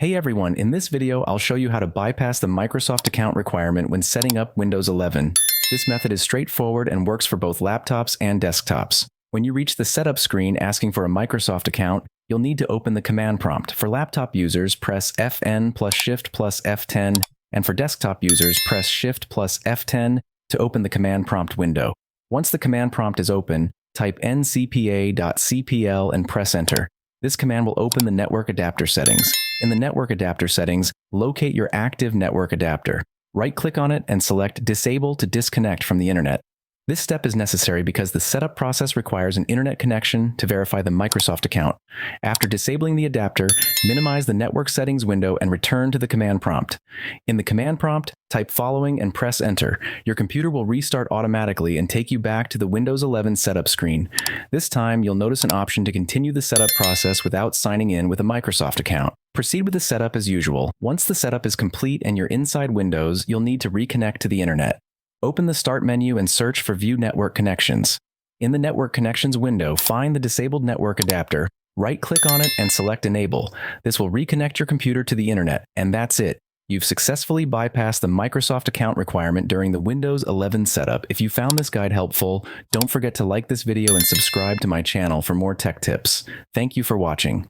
Hey everyone, in this video I'll show you how to bypass the Microsoft account requirement when setting up Windows 11. This method is straightforward and works for both laptops and desktops. When you reach the setup screen asking for a Microsoft account, you'll need to open the command prompt. For laptop users, press Fn plus Shift plus F10, and for desktop users, press Shift plus F10 to open the command prompt window. Once the command prompt is open, type ncpa.cpl and press enter. This command will open the network adapter settings. In the network adapter settings, locate your active network adapter. Right-click on it and select Disable to disconnect from the internet. This step is necessary because the setup process requires an internet connection to verify the Microsoft account. After disabling the adapter, minimize the network settings window and return to the command prompt. In the command prompt, type following and press enter. Your computer will restart automatically and take you back to the Windows 11 setup screen. This time, you'll notice an option to continue the setup process without signing in with a Microsoft account. Proceed with the setup as usual. Once the setup is complete and you're inside Windows, you'll need to reconnect to the internet. Open the Start menu and search for View Network Connections. In the Network Connections window, find the disabled network adapter, right-click on it and select Enable. This will reconnect your computer to the internet, and that's it. You've successfully bypassed the Microsoft account requirement during the Windows 11 setup. If you found this guide helpful, don't forget to like this video and subscribe to my channel for more tech tips. Thank you for watching.